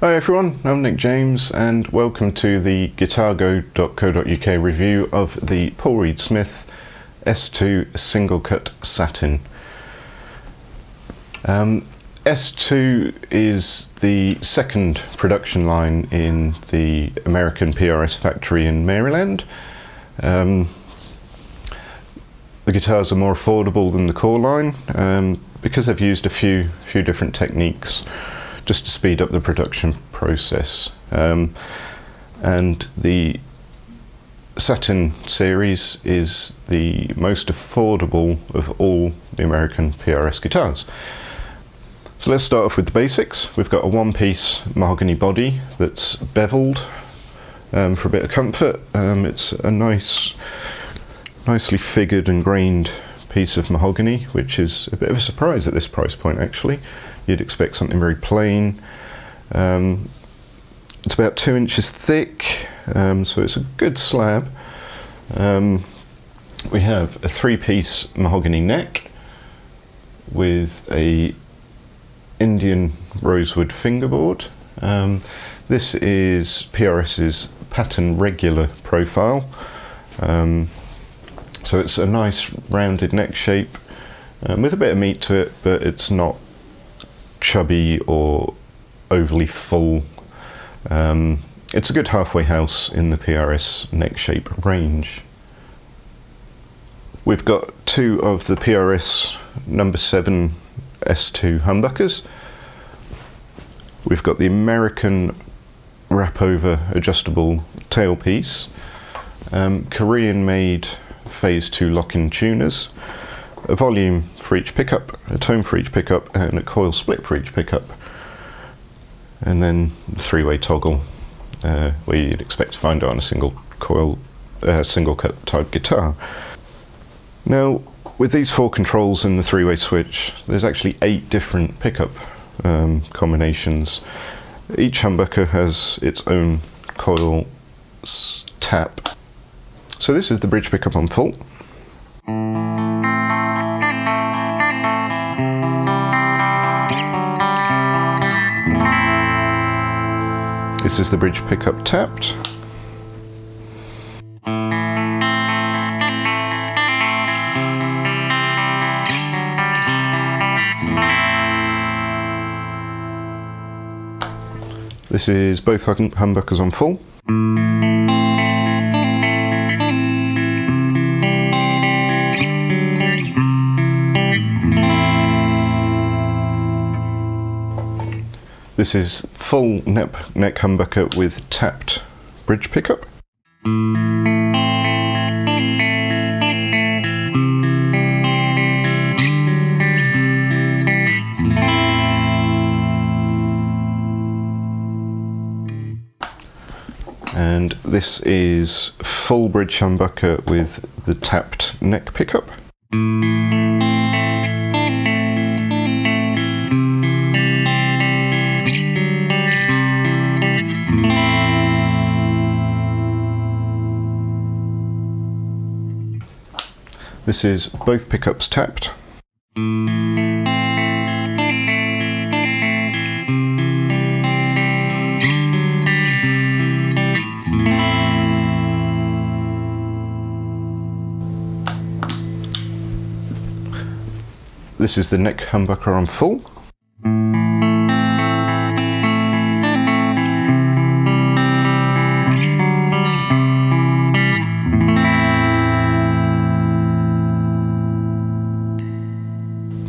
Hi everyone, I'm Nick James and welcome to the guitargo.co.uk review of the Paul Reed Smith S2 Singlecut Satin. S2 is the second production line in the American PRS factory in Maryland. The guitars are more affordable than the core line because they've used a few different techniques just to speed up the production process. And the Satin series is the most affordable of all the American PRS guitars. So let's start off with the basics. We've got a one-piece mahogany body that's beveled for a bit of comfort. It's a nicely figured and grained piece of mahogany, which is a bit of a surprise at this price point actually. You'd expect something very plain. It's about 2 inches thick, so it's a good slab. We have a 3-piece mahogany neck with a Indian rosewood fingerboard. This is PRS's pattern regular profile. So it's a nice rounded neck shape with a bit of meat to it, but it's not chubby or overly full. It's a good halfway house in the PRS neck shape range. We've got 2 of the PRS number 7 S2 humbuckers. We've got the American wrap over adjustable tailpiece, Korean made phase 2 lock-in tuners, a volume for each pickup, a tone for each pickup, and a coil split for each pickup. And then the 3-way toggle, where you'd expect to find it on a single coil, single cut type guitar. Now, with these 4 controls and the 3-way switch, there's actually 8 different pickup combinations. Each humbucker has its own coil tap. So this is the bridge pickup on full. This is the bridge pickup tapped. This is both humbuckers on full. This is full neck humbucker with tapped bridge pickup. And this is full bridge humbucker with the tapped neck pickup. This is both pickups tapped. This is the neck humbucker on full.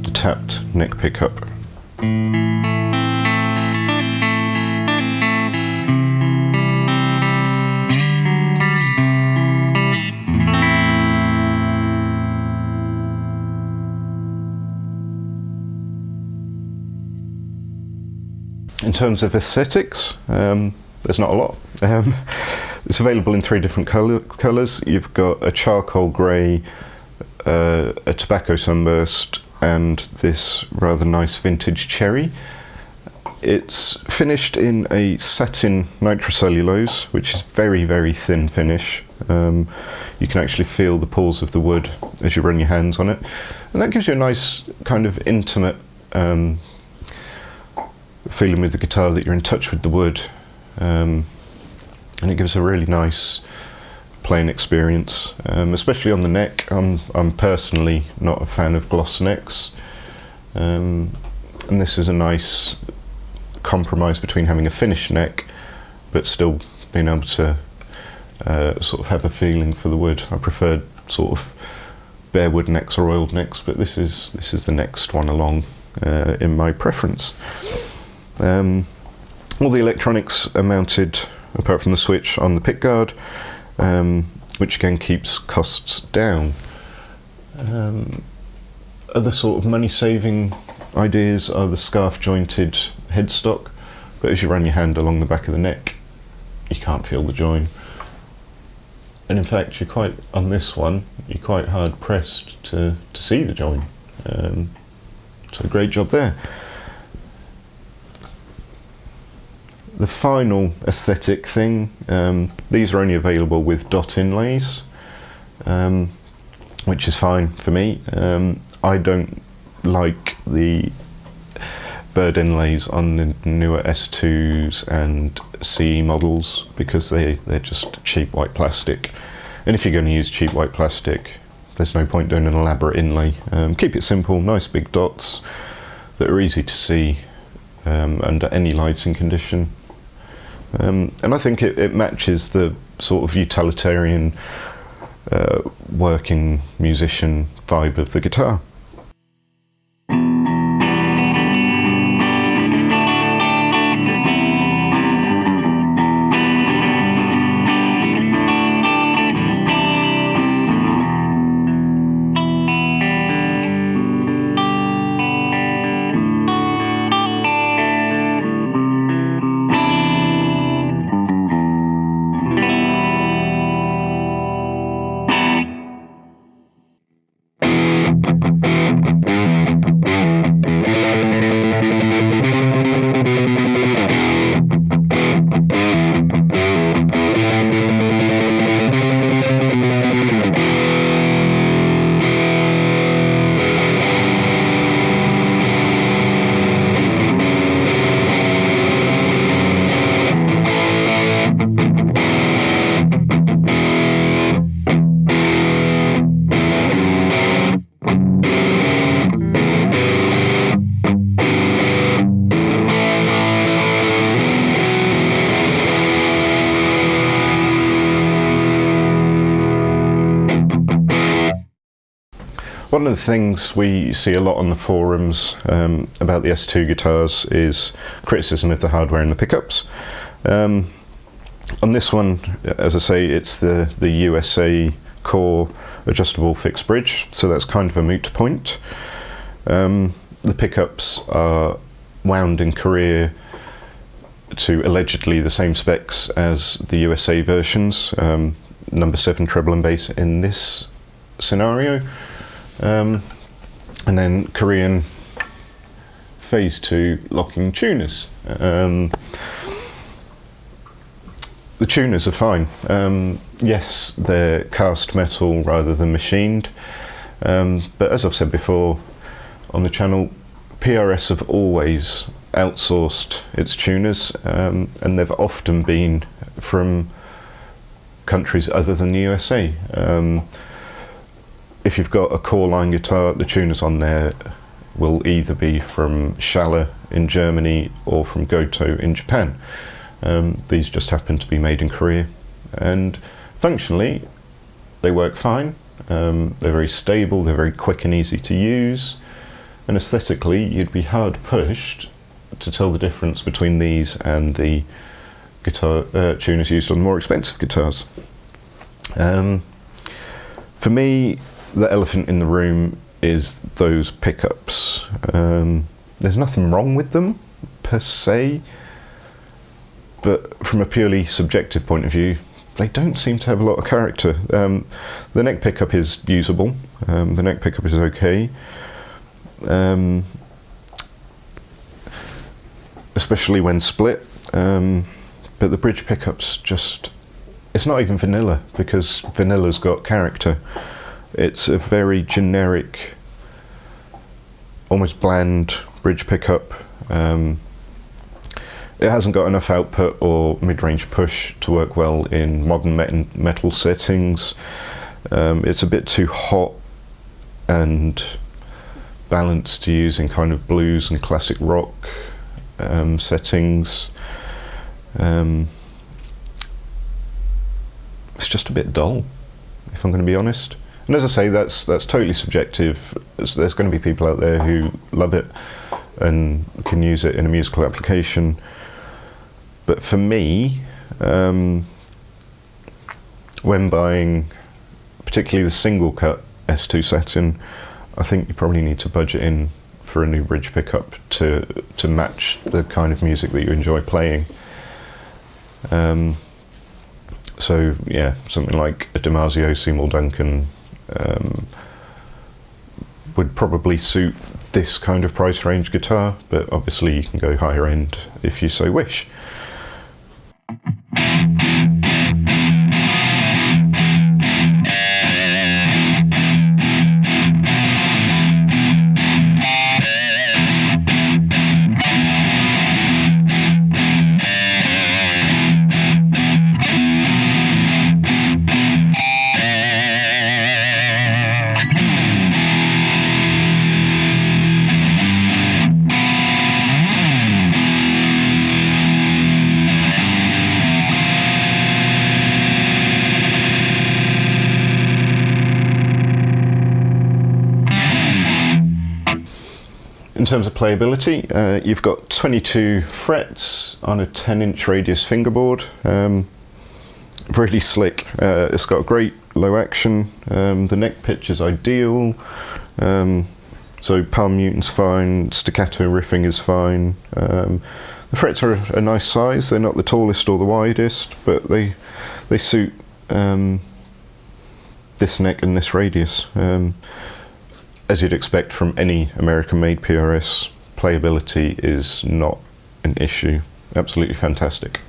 The tapped neck pickup. In terms of aesthetics, there's not a lot. It's available in 3 different colours. You've got a charcoal grey, a tobacco sunburst, and this rather nice vintage cherry. It's finished in a satin nitrocellulose, which is very thin finish. You can actually feel the pores of the wood as you run your hands on it, and that gives you a nice kind of intimate feeling with the guitar that you're in touch with the wood, and it gives a really nice playing experience, especially on the neck. I'm personally not a fan of gloss necks, and this is a nice compromise between having a finished neck but still being able to sort of have a feeling for the wood. I prefer sort of bare wood necks or oiled necks, but this is the next one along in my preference. All the electronics are mounted, apart from the switch, on the pickguard, which again keeps costs down. Other sort of money saving ideas are the scarf jointed headstock, but as you run your hand along the back of the neck, you can't feel the join. And in fact, on this one, you're quite hard pressed to see the join. So great job there. The final aesthetic thing, these are only available with dot inlays, which is fine for me. I don't like the bird inlays on the newer S2s and CE models because they're just cheap white plastic. And if you're going to use cheap white plastic, there's no point doing an elaborate inlay. Keep it simple, nice big dots that are easy to see under any lighting condition. And I think it matches the sort of utilitarian working musician vibe of the guitar. One of the things we see a lot on the forums about the S2 guitars is criticism of the hardware and the pickups. On this one, as I say, it's the USA core adjustable fixed bridge, so that's kind of a moot point. The pickups are wound in Korea to allegedly the same specs as the USA versions, number 7 treble and bass in this scenario. And then Korean phase 2 locking tuners. The tuners are fine. Yes, they're cast metal rather than machined, but as I've said before on the channel, PRS have always outsourced its tuners, and they've often been from countries other than the USA. If you've got a core line guitar, the tuners on there will either be from Schaller in Germany or from Goto in Japan. These just happen to be made in Korea, and functionally they work fine. They're very stable, they're very quick and easy to use, and aesthetically you'd be hard pushed to tell the difference between these and the guitar tuners used on more expensive guitars. For me, the elephant in the room is those pickups. There's nothing wrong with them per se, but from a purely subjective point of view, they don't seem to have a lot of character. The neck pickup is usable, the neck pickup is okay, especially when split, but the bridge pickup's just, it's not even vanilla, because vanilla's got character. It's a very generic, almost bland bridge pickup. It hasn't got enough output or mid-range push to work well in modern metal settings. It's a bit too hot and balanced to use in kind of blues and classic rock settings. It's just a bit dull, if I'm going to be honest. And as I say, that's totally subjective. There's going to be people out there who love it and can use it in a musical application. But for me, when buying particularly the Singlecut S2 Satin, I think you probably need to budget in for a new bridge pickup to match the kind of music that you enjoy playing. So yeah, something like a DiMarzio Seymour Duncan would probably suit this kind of price range guitar, but obviously you can go higher end if you so wish. In terms of playability, you've got 22 frets on a 10-inch radius fingerboard. Really slick. It's got a great low action. The neck pitch is ideal. So palm mute's fine, staccato riffing is fine. The frets are a nice size. They're not the tallest or the widest, but they suit this neck and this radius. As you'd expect from any American-made PRS, playability is not an issue. Absolutely fantastic.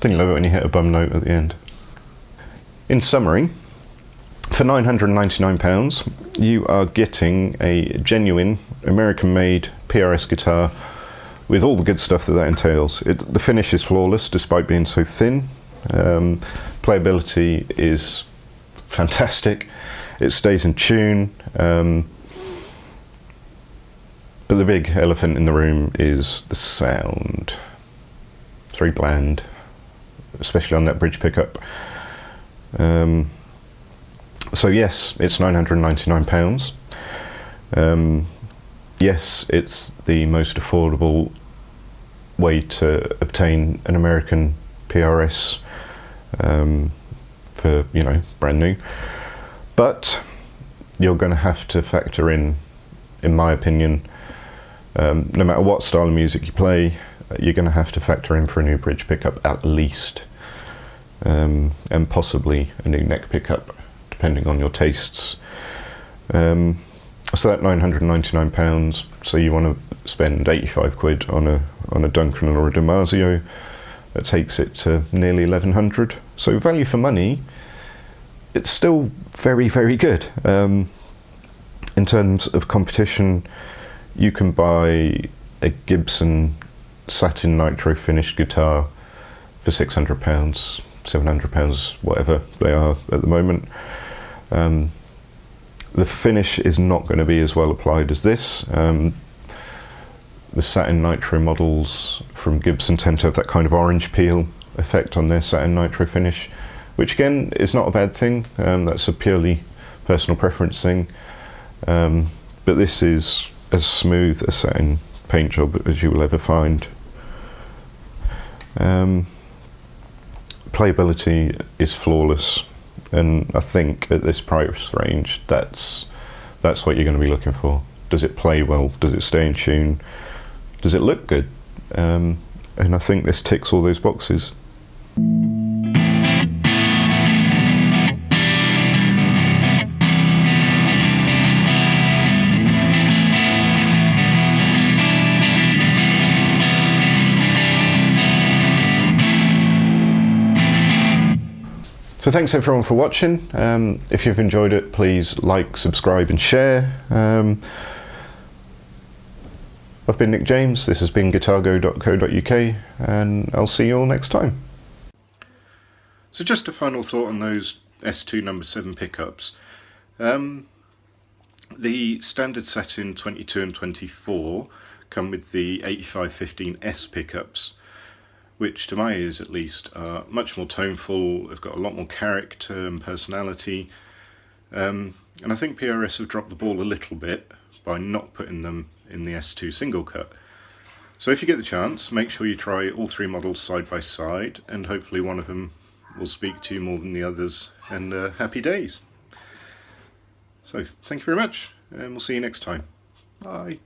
Don't you love it when you hit a bum note at the end? In summary, for £999, you are getting a genuine American-made PRS guitar with all the good stuff that entails. The finish is flawless despite being so thin. Playability is fantastic. It stays in tune. But the big elephant in the room is the sound. It's very bland, especially on that bridge pickup. So yes, it's £999. Yes, it's the most affordable way to obtain an American PRS for, you know, brand new. But you're going to have to factor in my opinion, no matter what style of music you play, you're going to have to factor in for a new bridge pickup at least, and possibly a new neck pickup, depending on your tastes. So that £999, so you want to spend 85 quid on a Duncan or a DiMarzio, that takes it to nearly 1100. So value for money, it's still very, very good. In terms of competition, you can buy a Gibson Satin nitro finished guitar for £600 £700, whatever they are at the moment. The finish is not going to be as well applied as this. The Satin Nitro models from Gibson tend to have that kind of orange peel effect on their Satin Nitro finish, which again is not a bad thing. That's a purely personal preference thing. But this is as smooth a satin paint job as you will ever find. Playability is flawless, and I think at this price range that's what you're going to be looking for. Does it play well? Does it stay in tune? Does it look good? And I think this ticks all those boxes. So thanks everyone for watching. If you've enjoyed it, please like, subscribe and share. I've been Nick James, this has been guitargo.co.uk, and I'll see you all next time. So just a final thought on those S2 number 7 pickups. The standard Satin 22 and 24 come with the 8515S pickups, which to my ears at least are much more toneful, they've got a lot more character and personality, and I think PRS have dropped the ball a little bit by not putting them in the S2 single cut. So if you get the chance, make sure you try all three models side by side, and hopefully one of them will speak to you more than the others, and happy days. So thank you very much, and we'll see you next time. Bye.